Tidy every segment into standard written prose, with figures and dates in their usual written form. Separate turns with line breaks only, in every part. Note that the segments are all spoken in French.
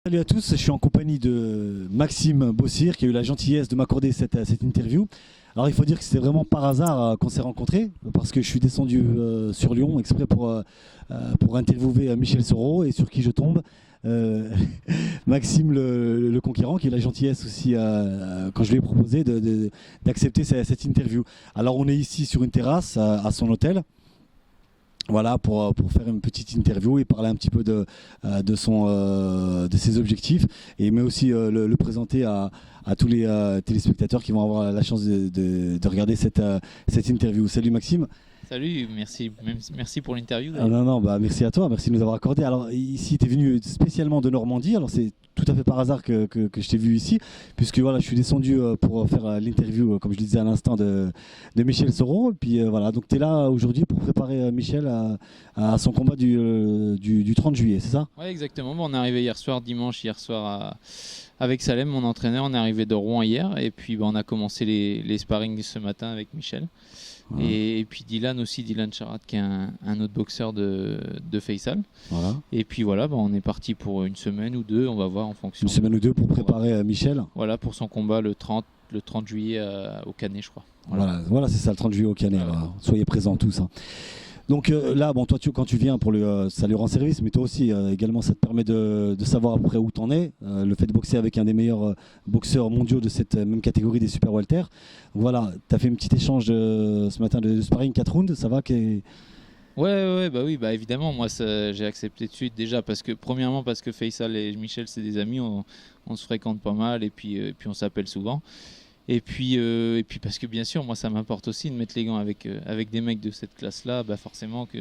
Salut à tous, je suis en compagnie de Maxime Bossir qui a eu la gentillesse de m'accorder cette interview. Alors il faut dire que c'était vraiment par hasard qu'on s'est rencontrés parce que je suis descendu sur Lyon exprès pour interviewer Michel Soro et sur qui je tombe. euh, Maxime le conquérant qui a eu la gentillesse aussi quand je lui ai proposé d'accepter cette interview. Alors on est ici sur une terrasse à son hôtel. Voilà, pour faire une petite interview et parler un petit peu de ses objectifs, mais aussi le présenter à tous les téléspectateurs qui vont avoir la chance de regarder cette interview. Salut Maxime.
Salut, merci pour l'interview.
Ah non, non, bah, merci à toi, merci de nous avoir accordé. Alors ici, tu es venu spécialement de Normandie, alors c'est tout à fait par hasard que je t'ai vu ici, puisque voilà, je suis descendu pour faire l'interview, comme je le disais à l'instant, de Michel Soro. Et puis voilà, donc tu es là aujourd'hui pour préparer Michel à son combat du 30 juillet, c'est ça?
Ouais, exactement. Bon, on est arrivé dimanche hier soir avec Salem, mon entraîneur. On est arrivé de Rouen hier et puis on a commencé les sparring ce matin avec Michel.
Voilà.
Et puis Dylan Charat qui est un autre boxeur de Faisal.
Voilà.
Et puis voilà, on est parti pour une semaine ou deux, on va voir en fonction.
Une semaine ou deux pour préparer Michel.
Voilà, pour son combat le 30 juillet au Canet, je crois.
Voilà, c'est ça, le 30 juillet au Canet. Voilà. Soyez présents tous. Hein. Donc là, bon, toi, quand tu viens pour ça lui rend service, mais toi aussi, également, ça te permet de savoir à peu près où t'en es. Le fait de boxer avec un des meilleurs boxeurs mondiaux de cette même catégorie des super welter. Donc voilà, tu as fait un petit échange ce matin de sparring 4 rounds, ça va
Oui, évidemment, moi j'ai accepté de suite déjà premièrement parce que Faisal et Michel c'est des amis, on se fréquente pas mal et puis on s'appelle souvent. Et puis parce que bien sûr, moi ça m'apporte aussi de mettre les gants avec des mecs de cette classe-là, forcément que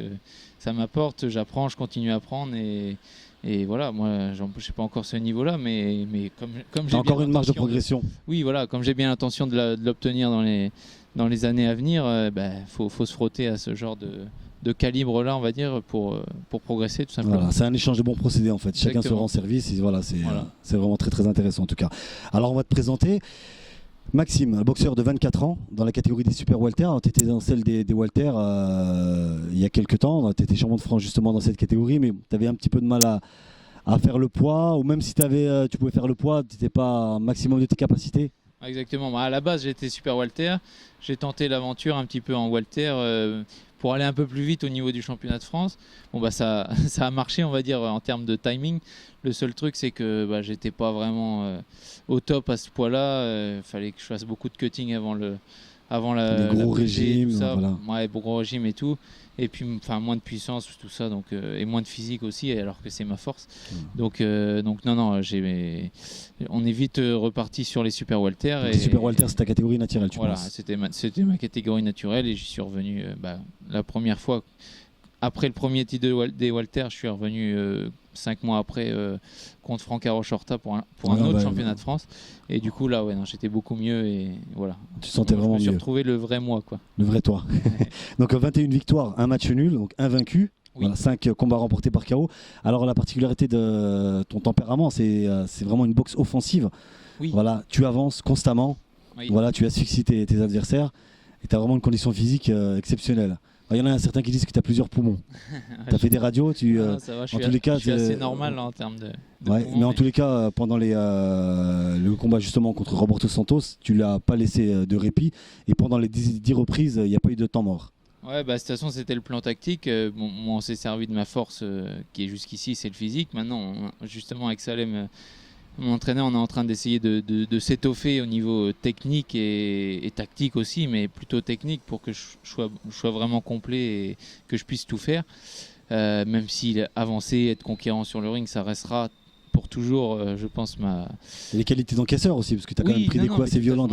ça m'apporte, j'apprends, je continue à apprendre et voilà, moi je sais pas encore ce niveau-là, mais comme j'ai
encore une marge de progression.
Oui, voilà, comme j'ai bien l'intention de l'obtenir dans les années à venir, faut se frotter à ce genre de calibre-là, on va dire, pour progresser tout simplement.
Voilà, c'est un échange de bons procédés en fait. Chacun se rend service et voilà, c'est vraiment très très intéressant en tout cas. Alors on va te présenter Maxime, un boxeur de 24 ans dans la catégorie des super welter. Tu étais dans celle des welter il y a quelques temps. Tu étais champion de France justement dans cette catégorie, mais tu avais un petit peu de mal à faire le poids, ou même si tu pouvais faire le poids, tu n'étais pas au maximum de tes capacités.
Exactement. À la base, j'étais super welter. J'ai tenté l'aventure un petit peu en welter pour aller un peu plus vite au niveau du championnat de France. Ça a marché, on va dire, en termes de timing. Le seul truc, c'est que j'étais pas vraiment au top à ce poids-là. Fallait que je fasse beaucoup de cutting avant les
gros régimes,
voilà. Ouais, gros régime et tout. Et puis, moins de puissance, tout ça, donc et moins de physique aussi, alors que c'est ma force. Donc non, on est vite reparti sur les super welter.
Les super welter, c'est ta catégorie naturelle, tu penses?
Voilà, c'était ma catégorie naturelle et j'y suis revenu la première fois. Après le premier titre des welter, je suis revenu 5 mois après contre Franck Arochorta pour un autre championnat de France. Et du coup, là, j'étais beaucoup mieux et voilà.
Tu sentais vraiment mieux. Je me
suis retrouvé le vrai moi, quoi.
Le vrai toi. Donc 21 victoires, un match nul, donc invaincu. Oui. Voilà, 5 combats remportés par KO. Alors la particularité de ton tempérament, c'est vraiment une boxe offensive. Oui. Voilà, tu avances constamment. Oui. Voilà, tu asphyxies tes adversaires et tu as vraiment une condition physique exceptionnelle. Il y en a certains qui disent que tu as plusieurs poumons. Tu as fait des radios,
ça va, je suis assez normal en termes de
poumons, mais en tous les cas, pendant le combat justement contre Roberto Santos, tu l'as pas laissé de répit et pendant les 10 reprises, il n'y a pas eu de temps mort.
Ouais, de toute façon, c'était le plan tactique. Moi, on s'est servi de ma force qui est jusqu'ici, c'est le physique. Maintenant, justement, avec Salem, mon entraîneur, on est en train d'essayer de s'étoffer au niveau technique et tactique aussi, mais plutôt technique pour que je sois vraiment complet et que je puisse tout faire. Même si avancer, être conquérant sur le ring, ça restera pour toujours, je pense,
Et les qualités d'encaisseur aussi, parce que tu as quand même pris des coups assez violents de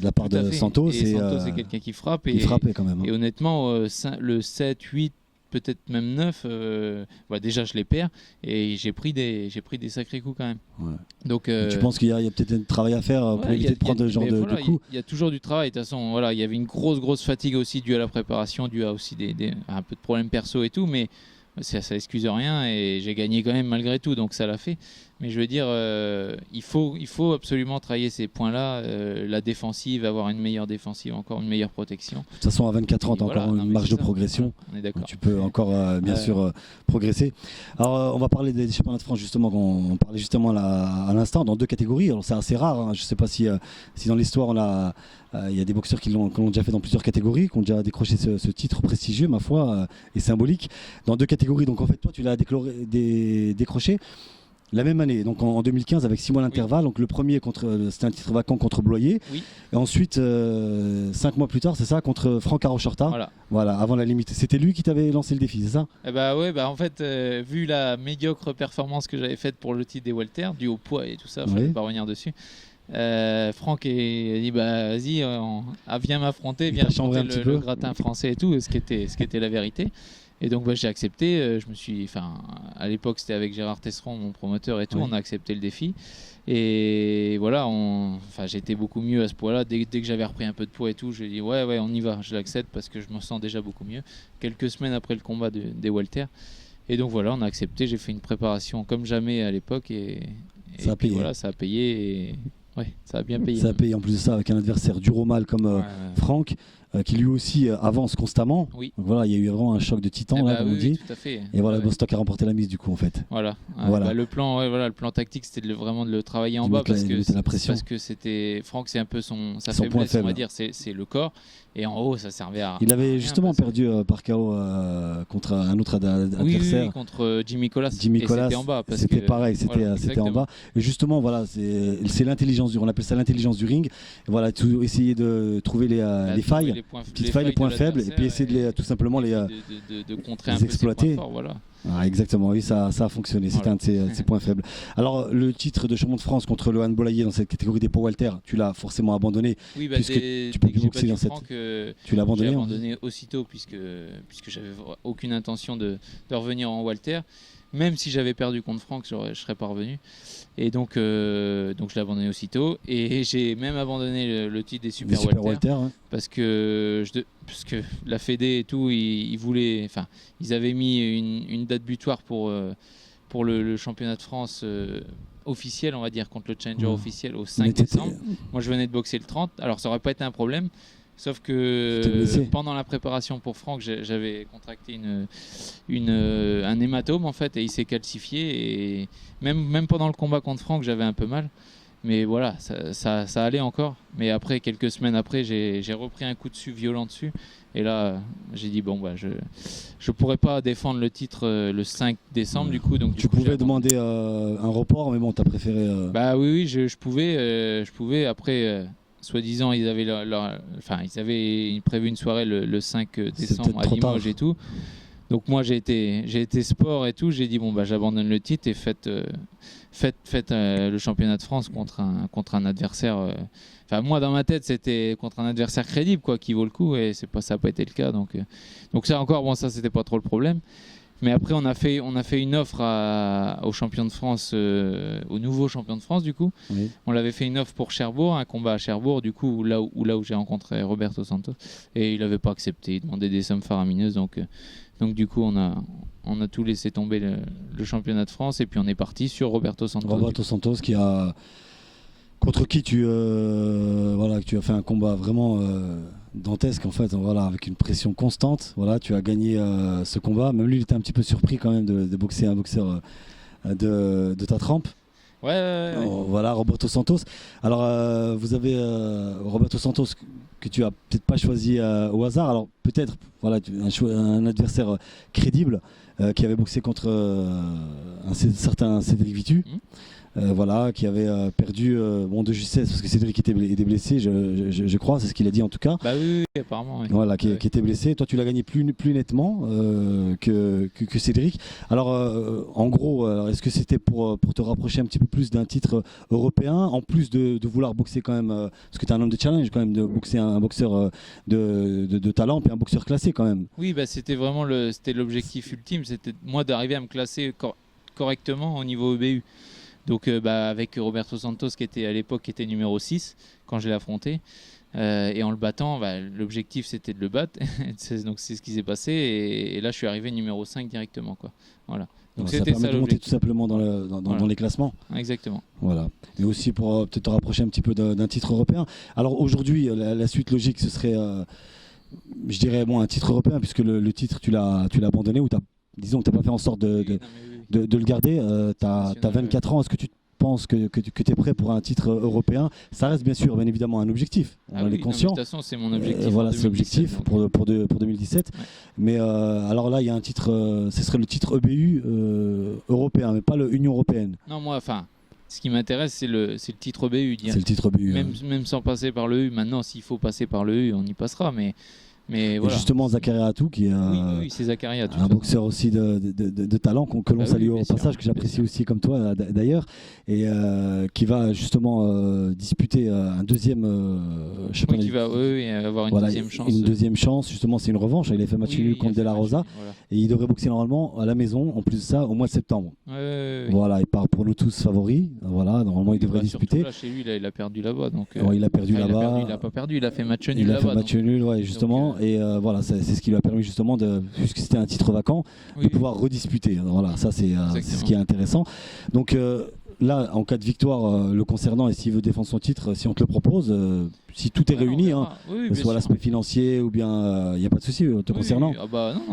la part de Santos.
Et Santos, c'est quelqu'un qui frappe.
Il frappait quand même. Hein.
Et honnêtement, le 7, 8, peut-être même 9, déjà je les perds et j'ai pris des sacrés coups quand même.
Ouais. Donc, tu penses qu'il y a peut-être un travail à faire pour éviter de prendre ce genre de coups?
Il y a toujours du travail. De toute façon, il y avait une grosse fatigue aussi due à la préparation, due à aussi un peu de problèmes perso et tout, mais ça excuse rien et j'ai gagné quand même malgré tout, donc ça l'a fait. Mais je veux dire, il faut absolument travailler ces points-là, la défensive, avoir une meilleure défensive, encore une meilleure protection.
De toute façon, à 24 ans, tu as encore une marge de progression.
On est d'accord.
Tu peux encore, bien sûr, progresser. Alors, on va parler des championnats de France, justement, on parlait justement à l'instant, dans 2 catégories. Alors, c'est assez rare. Hein. Je ne sais pas si dans l'histoire, il y a des boxeurs qui l'ont déjà fait dans plusieurs catégories, qui ont déjà décroché ce titre prestigieux, ma foi, et symbolique. Dans 2 catégories. Donc, en fait, toi, tu l'as décroché la même année, donc en 2015, avec 6 mois d'intervalle. Donc le premier c'était un titre vacant contre Bloyer.
Oui.
Et ensuite, 5 mois plus tard, c'est ça, contre Franck Arochorta. Voilà, avant la limite. C'était lui qui t'avait lancé le défi, c'est ça?
En fait, vu la médiocre performance que j'avais faite pour le titre des welter, dû au poids et tout ça, il ne faut pas revenir dessus. Franck a dit vas-y, viens m'affronter, viens affronter le gratin français et tout, ce qui était la vérité. Et donc j'ai accepté, à l'époque c'était avec Gérard Tesseron, mon promoteur et tout, on a accepté le défi. Et voilà, j'étais beaucoup mieux à ce poids-là. Dès que j'avais repris un peu de poids et tout, j'ai dit ouais, on y va, je l'accepte parce que je me sens déjà beaucoup mieux. Quelques semaines après le combat des welter. Et donc voilà, on a accepté, j'ai fait une préparation comme jamais à l'époque et
ça a payé.
Voilà, ça a payé et ça a bien payé.
Ça a payé en plus de ça avec un adversaire dur au mal comme Franck. Qui lui aussi avance constamment.
Oui.
Donc voilà, il y a eu vraiment un choc de titan, comme on dit.
Tout à fait.
Et voilà, Bostock a remporté la mise du coup en fait.
Voilà. Le plan tactique, c'était vraiment de le travailler en bas parce que c'était Franck, c'est un peu sa faiblesse, on va dire, c'est le corps. Et en haut, ça servait à.
Il avait justement perdu par KO contre un autre adversaire.
Oui, contre Jimmy Colas.
C'était
en bas.
C'était pareil, c'était en bas. Et justement, voilà, c'est l'intelligence on appelle ça l'intelligence du ring. Et voilà, essayer de trouver les failles. Les points faibles, et puis essayer de tout simplement
de contrer un
exploiter.
Peu ses points forts, voilà.
Exactement, oui, ça a fonctionné. C'était un de ses points faibles. Alors, le titre de champion de France contre Lohan Bolaïe dans cette catégorie des poids welter, tu l'as forcément abandonné.
Oui,
puisque tu peux plus boxer dans cette. Tu l'as abandonné.
J'ai abandonné aussitôt puisque j'avais aucune intention de revenir en welter. Même si j'avais perdu contre Franck, je serais pas revenu. Et donc je l'ai abandonné aussitôt. Et j'ai même abandonné le titre des super welter parce que la Fédé et tout, ils avaient mis une date butoir pour le championnat de France officiel, on va dire, contre le challenger officiel au 5 décembre. Moi, je venais de boxer le 30. Alors, ça aurait pas été un problème. Sauf que pendant la préparation pour Franck, j'avais contracté un hématome en fait, et il s'est calcifié. Et même pendant le combat contre Franck, j'avais un peu mal. Mais voilà, ça allait encore. Mais après, quelques semaines après, j'ai repris un coup dessus, violent dessus. Et là, j'ai dit je pourrais pas défendre le titre le 5 décembre du coup. Donc
tu pouvais demander un report, mais bon, t'as préféré.
Oui, je pouvais. Après. Soi-disant, ils avaient prévu une soirée le 5 décembre à Limoges et tout. Donc moi, j'ai été sport et tout. J'ai dit j'abandonne le titre et faites le championnat de France contre un adversaire. Moi, dans ma tête, c'était contre un adversaire crédible, quoi, qui vaut le coup, et ça n'a pas été le cas. Donc ça encore, ça c'était pas trop le problème. Mais après, on a fait une offre au champion de France, au nouveau champion de France, du coup. Oui. On l'avait fait une offre pour Cherbourg, un combat à Cherbourg, du coup, là où j'ai rencontré Roberto Santos. Et il n'avait pas accepté, il demandait des sommes faramineuses. Donc du coup, on a tout laissé tomber le championnat de France, et puis on est parti sur Roberto Santos.
Roberto Santos contre qui tu as fait un combat vraiment dantesque en fait, avec une pression constante. Voilà, tu as gagné ce combat. Même lui, il était un petit peu surpris quand même de boxer un boxeur de ta trempe.
Ouais.
Voilà, Roberto Santos. Alors, vous avez Roberto Santos que tu as peut-être pas choisi au hasard. Alors peut-être, un adversaire crédible qui avait boxé contre un certain Cédric Vitu. Qui avait perdu de justesse parce que Cédric était blessé, je crois, c'est ce qu'il a dit en tout cas.
Oui, apparemment. Oui.
Voilà, qui était blessé. Toi, tu l'as gagné plus nettement que Cédric. Alors, en gros, est-ce que c'était pour te rapprocher un petit peu plus d'un titre européen, en plus de vouloir boxer quand même, parce que tu es un homme de challenge quand même, de boxer un boxeur de talent, puis un boxeur classé quand même.
Oui, c'était vraiment l'objectif ultime, c'était moi d'arriver à me classer correctement au niveau EBU. Donc avec Roberto Santos qui était à l'époque numéro 6 quand je l'ai affronté. Et en le battant, l'objectif c'était de le battre. Donc c'est ce qui s'est passé. Et là, je suis arrivé numéro 5 directement, quoi. Voilà. Donc
ça permet de monter tout simplement dans les classements.
Exactement.
Voilà. Et aussi pour peut-être te rapprocher un petit peu d'un titre européen. Alors aujourd'hui, la suite logique, ce serait, je dirais, un titre européen, puisque le titre, tu l'as abandonné, ou disons que tu n'as pas fait en sorte de le garder. Tu as 24 ans. Est-ce que tu penses que tu es prêt pour un titre européen? Ça reste bien évidemment un objectif. On est conscient.
De toute façon, c'est mon objectif.
Voilà, c'est l'objectif pour 2017. Ouais. Mais alors là, il y a un titre, ce serait le titre EBU européen, mais pas l'Union européenne.
Non, moi, ce qui m'intéresse, c'est le titre EBU.
C'est le titre EBU.
Même sans passer par le U. Maintenant, s'il faut passer par le U, on y passera. Mais voilà.
Et justement, Zakaria Atou, qui est
c'est Zakaria Atou,
un boxeur aussi de talent que l'on salue au passage, que j'apprécie aussi comme toi d'ailleurs, et qui va justement disputer un deuxième championnat.
Qui va avoir une deuxième chance.
Une deuxième chance, justement, c'est une revanche. Il a fait match nul contre De La Rosa, et il devrait boxer normalement à la maison, en plus de ça, au mois de septembre. Voilà, il part pour nous tous favoris. Voilà, normalement, il devrait disputer.
Là, chez lui, il a perdu là-bas. Donc,
il a perdu là-bas.
Il n'a pas perdu, il a fait match nul
là-bas.
Il a
fait match nul, justement. Et voilà, c'est ce qui lui a permis justement, puisque c'était un titre vacant, de pouvoir redisputer. Voilà, ça c'est ce qui est intéressant. Donc là, en cas de victoire le concernant, et s'il veut défendre son titre, si on te le propose, si tout est réuni, que ce soit l'aspect financier ou bien, il n'y a pas de souci te concernant.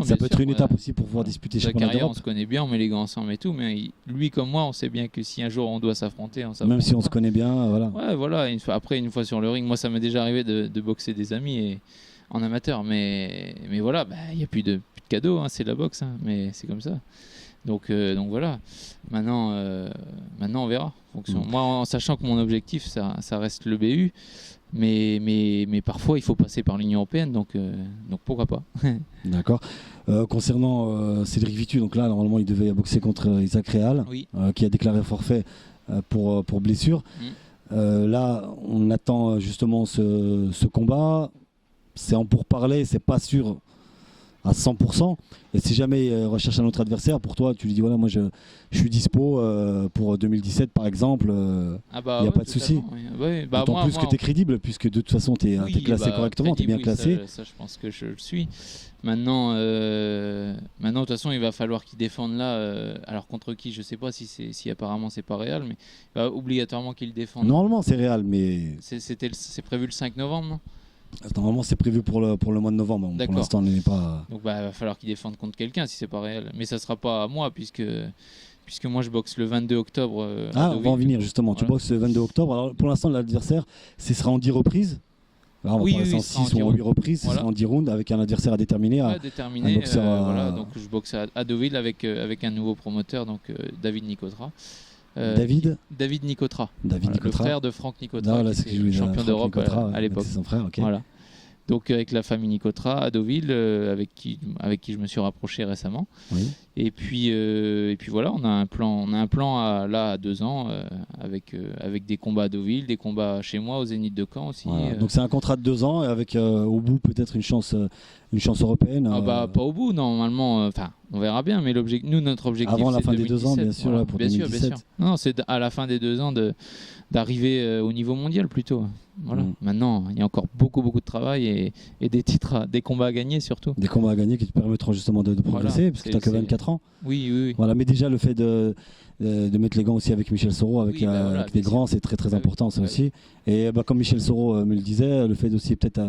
Ça peut être une étape aussi pour pouvoir disputer chaque championnat d'Europe.
On se connaît bien, on met les gants ensemble et tout, mais lui comme moi, on sait bien que si un jour on doit s'affronter,
même si on se connaît bien, voilà.
Ouais, voilà. Après, une fois sur le ring, moi ça m'est déjà arrivé de boxer des amis en amateur, mais voilà, il n'y a plus de cadeaux, c'est la boxe, mais c'est comme ça. Donc voilà. Maintenant on verra. Moi, en sachant que mon objectif, ça reste le BU, mais parfois il faut passer par l'Union européenne, donc pourquoi pas.
D'accord. Concernant Cédric Vitu, donc là normalement il devait boxer contre Isaac Réal, qui a déclaré forfait pour blessure. Là, on attend justement ce combat. C'est en pourparlers, c'est pas sûr à 100%. Et si jamais il recherche un autre adversaire, pour toi, tu lui dis voilà, moi je suis dispo pour 2017 par exemple, il n'y a pas de souci. D'autant plus que tu es crédible, puisque de toute façon tu es classé correctement, tu es bien classé.
Ça, je pense que je le suis. Maintenant, de toute façon, il va falloir qu'il défende là. Alors contre qui, je sais pas si apparemment c'est pas Real, mais il va obligatoirement qu'il défende.
Normalement c'est Real, mais
c'est prévu le 5 novembre, non ?
Normalement c'est prévu pour le mois de novembre. Pour l'instant on n'est pas.
Donc il va falloir qu'il défende contre quelqu'un si c'est pas réel. Mais ça sera pas à moi puisque moi je boxe le 22 octobre.
On va en venir justement. Voilà. Tu boxes le 22 octobre. Alors pour l'instant l'adversaire ce sera en 10 reprises. Alors, on va passer en 6 ou en 8 reprises, ce sera en 10 rounds avec un adversaire à déterminer. Un boxeur,
donc je boxe à Deauville avec un nouveau promoteur, donc David Nicotra.
David
Nicotra.
Le
frère de Franck Nicotra, qui était champion d'Europe à l'époque.
C'est son frère, ok.
Voilà. Donc avec la famille Nicotra à Deauville, avec qui je me suis rapproché récemment.
Oui.
Et puis voilà, on a un plan à 2 ans avec des combats à Deauville, des combats chez moi au Zénith de Caen aussi.
Voilà. Donc c'est un contrat de 2 ans avec au bout peut-être une chance européenne.
Pas au bout normalement. On verra bien, mais notre objectif
avant la fin
2017,
des 2 ans, bien sûr,
voilà,
pour
bien
2017.
Sûr, bien sûr. Non, c'est à la fin des 2 ans d'arriver au niveau mondial plutôt. Voilà. Maintenant, il y a encore beaucoup de travail et des titres, des combats à gagner surtout.
Des combats à gagner qui te permettront justement de progresser, parce que tu n'as que 24 ans.
Oui.
Voilà, mais déjà le fait de mettre les gants aussi avec Michel Soro, avec des grands, c'est très important ça aussi. Et comme Michel Soro me le disait, le fait aussi peut-être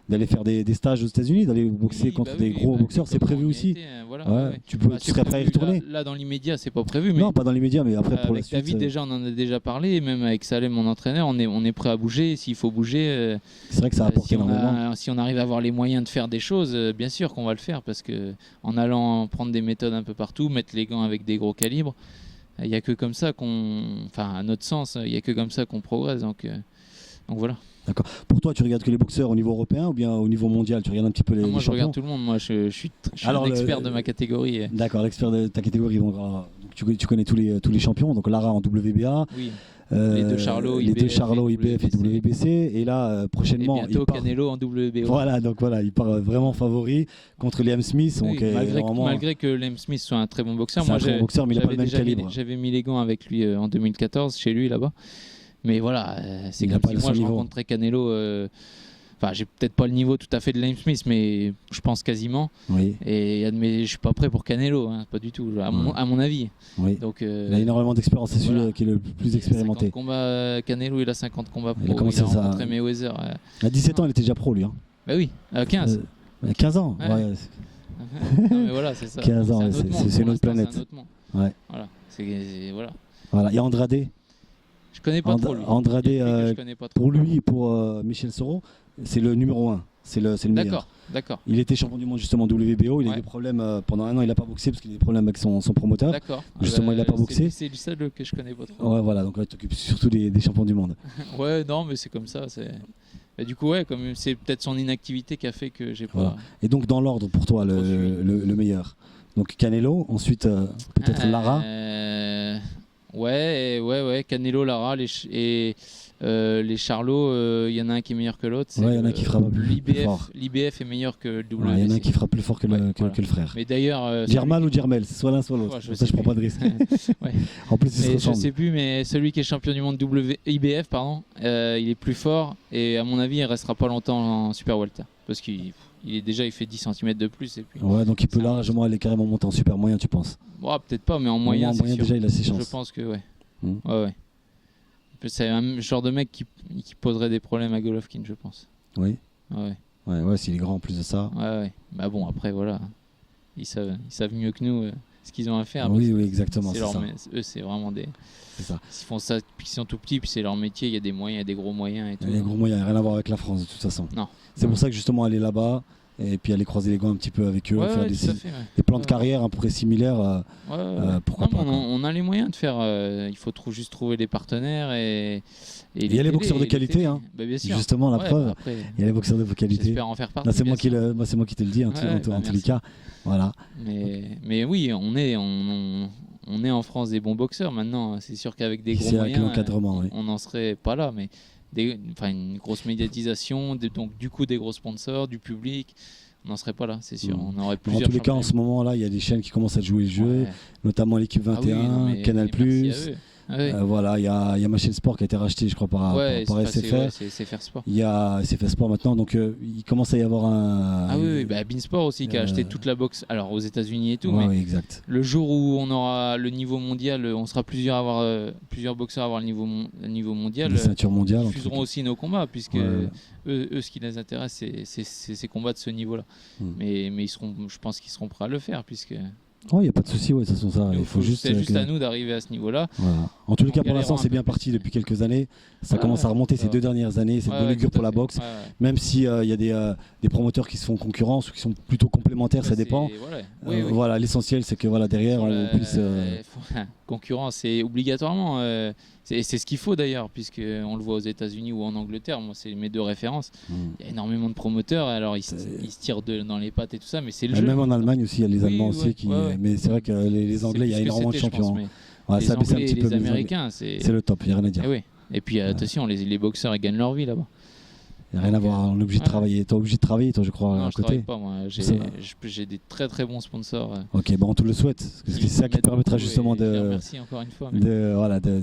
d'aller faire des stages aux États-Unis, d'aller boxer contre des gros boxeurs, c'est prévu aussi. Tu serais prêt à y retourner.
Là dans l'immédiat, c'est pas prévu.
Non, pas dans l'immédiat, mais après pour la suite.
David, déjà, on en a déjà parlé, même avec Salem, mon entraîneur, on est prêt à bouger. S'il faut bouger,
c'est vrai que ça apporte énormément.
Si on arrive à avoir les moyens de faire des choses, bien sûr qu'on va le faire, parce que en allant prendre des méthodes un peu partout, mettre les gants avec des gros calibres, il n'y a que comme ça à notre sens, il n'y a que comme ça qu'on progresse. Donc voilà.
D'accord. Pour toi, tu regardes que les boxeurs au niveau européen ou bien au niveau mondial? Tu regardes un petit peu les
moi,
champions?
Je regarde tout le monde. Moi, je suis un expert de ma catégorie.
D'accord, l'expert de ta catégorie. Tu connais tous les champions. Donc Lara en WBA.
Oui. Les deux Charlot,
IBF et WBC. Et là, prochainement,
et bientôt Canelo en WBO.
Voilà, il part vraiment favori contre Liam Smith.
Oui, malgré que Liam Smith soit un très bon boxeur.
Moi, très bon boxeur, mais il n'a pas le même calibre.
J'avais mis les gants avec lui en 2014 chez lui là-bas. Mais voilà, c'est comme si moi je rencontrais Canelo Enfin, j'ai peut-être pas le niveau tout à fait de Liam Smith, mais je pense quasiment.
Oui.
Et je suis pas prêt pour Canelo, hein, pas du tout, à mon avis.
Oui.
Donc,
il a énormément d'expérience, c'est celui qui est le plus expérimenté.
50 combats, Canelo, il a 50 combats pro.
Il a commencé
rencontré Mayweather.
À 17 ans, il était déjà pro, lui. Hein.
Bah oui, à 15.
15 ans,
ouais.
Ouais.
Non, mais voilà, c'est ça.
15 ans, c'est une autre planète.
C'est un autre monde.
Ouais.
Voilà.
Voilà. Il y a Andrade.
Je connais pas trop lui.
Andrade,
je connais pas trop.
pour lui, pour Michel Soro, c'est le numéro 1. C'est le meilleur.
D'accord.
Il était champion du monde justement WBO. Il a eu des problèmes pendant un an. Il n'a pas boxé parce qu'il a eu des problèmes avec son promoteur.
D'accord.
Justement, il n'a pas boxé.
C'est le seul que je connais pas trop.
Ouais, voilà. Donc là, il t'occupe surtout des champions du monde.
Ouais, non, mais c'est comme ça. Bah, du coup, ouais, comme c'est peut-être son inactivité qui a fait que j'ai pas.
Voilà. Et donc, dans l'ordre pour toi, le meilleur. Donc Canelo. Ensuite, peut-être Lara.
Ouais. Canelo, Lara les Charlots, il y en a un qui est meilleur que l'autre.
Ouais, il y en a qui frappe plus fort.
L'IBF est meilleur que le WBC.
Il y en a un qui frappe plus fort que le frère.
Mais d'ailleurs,
Germal ou Germel, c'est soit l'un soit l'autre.
Ouais,
je prends pas de risque.
Ouais.
En plus, ils se ressemblent.
Je sais plus, mais celui qui est champion du monde IBF, il est plus fort et à mon avis, il restera pas longtemps en super welter parce qu'il fait 10 cm de plus. Et puis,
ouais, donc il peut largement aller carrément monter en super moyen, tu penses?
Peut-être pas, mais en moyen, c'est sûr.
Déjà, il a ses chances.
Je pense que ouais. Ouais. C'est un genre de mec qui poserait des problèmes à Golovkin, je pense.
Oui.
Ouais,
s'il est grand en plus de ça.
Ouais. Bah bon, après, voilà. Ils savent mieux que nous ce qu'ils ont à faire.
Oui, exactement.
Eux, c'est vraiment des.
C'est ça.
Ils font ça depuis qu'ils sont tout petits, puis c'est leur métier. Il y a des moyens, il y a des gros moyens et tout.
Il y a des gros moyens, rien à voir avec la France de toute façon.
Non.
C'est pour ça que justement aller là-bas et puis aller croiser les gants un petit peu avec eux, faire des plans de carrière à peu près similaires. Pourquoi pas.
On a les moyens de faire. Il faut juste trouver des partenaires et
il y a les boxeurs de qualité, hein.
Bah, bien sûr.
Justement, la preuve.
Après,
il y a les boxeurs de qualité.
J'espère en faire partie.
C'est moi qui te le dis en tous les cas. Voilà.
Mais oui, on est en France des bons boxeurs maintenant. C'est sûr qu'avec des gros moyens, on n'en serait pas là. Mais une grosse médiatisation, donc du coup des gros sponsors, du public, on n'en serait pas là, c'est sûr. On aurait
en tous les cas, en ce moment-là, il y a des chaînes qui commencent à jouer le jeu, notamment l'équipe 21, Canal+. Voilà, il y a Ma Chaîne Sport qui a été racheté, je crois, par SFR.
C'est SFR Sport.
Il y a SFR Sport maintenant, donc il commence à y avoir un.
Beansport aussi qui a acheté toute la boxe, alors aux États-Unis et tout.
Oui, exact.
Le jour où on aura le niveau mondial, on sera plusieurs boxeurs à avoir le niveau mondial.
Les ceintures mondiales.
Ils diffuseront aussi nos combats, puisque eux, ce qui les intéresse, c'est ces combats de ce niveau-là. Mais je pense qu'ils seront prêts à le faire, puisque.
Il n'y a pas de souci, ça sont ça.
C'est juste à nous d'arriver à ce niveau-là.
Voilà. En tous les cas, pour l'instant, c'est bien parti depuis quelques années. Ça commence à remonter ces 2 dernières années. C'est de bonne augure pour la boxe. Même s'il y a des promoteurs qui se font concurrence ou qui sont plutôt complémentaires, ça dépend. Voilà, l'essentiel, c'est que derrière, on puisse.
Concurrence, c'est obligatoirement. C'est ce qu'il faut d'ailleurs, puisqu'on le voit aux États-Unis ou en Angleterre. Moi, c'est mes 2 références. Il y a énormément de promoteurs. Alors, ils se tirent dans les pattes et tout ça, mais c'est le jeu.
Même en Allemagne aussi, il y a les Allemands aussi qui. Mais c'est vrai que les Anglais, il y a énormément de champions.
Les Anglais et les Américains, c'est
le top, il n'y a rien à dire.
Et puis attention, les boxeurs, ils gagnent leur vie là-bas.
Il n'y a rien à voir, on est obligé de travailler. Tu es obligé de travailler, toi, je crois,
non,
à côté.
Non, je ne travaille pas, moi. J'ai des très très bons sponsors.
Ok, on te le souhaite. Parce que c'est ça qui te permettra justement de.
Merci encore une fois.
De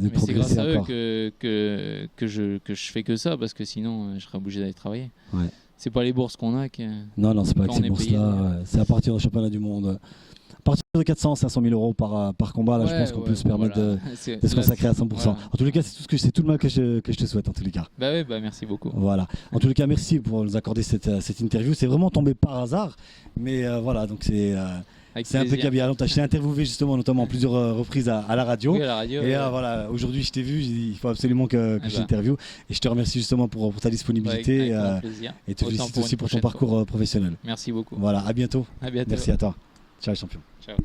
progresser. C'est grâce à eux
que je fais que ça, parce que sinon, je serais obligé d'aller travailler.
Ouais.
C'est pas les bourses qu'on a.
Non, c'est pas avec ces bourses-là. C'est à partir du championnat du monde. À partir de 400 500 000 euros par combat, là, je pense qu'on peut se permettre de se consacrer à 100%. Voilà. En tous les cas, c'est tout le mal que je te souhaite, en tous les cas.
Merci beaucoup.
Voilà. En tous les cas, merci pour nous accorder cette interview. C'est vraiment tombé par hasard, mais voilà, donc c'est impeccable. Je t'ai interviewé justement, notamment plusieurs reprises à la radio.
Oui, à la radio.
Et voilà, aujourd'hui, je t'ai vu. J'ai dit, il faut absolument que je t'interviewe. Et je te remercie justement pour ta disponibilité et te félicite aussi pour ton parcours professionnel.
Merci beaucoup.
Voilà, à bientôt.
À bientôt.
Merci à toi. Ciao, champion.
Ciao.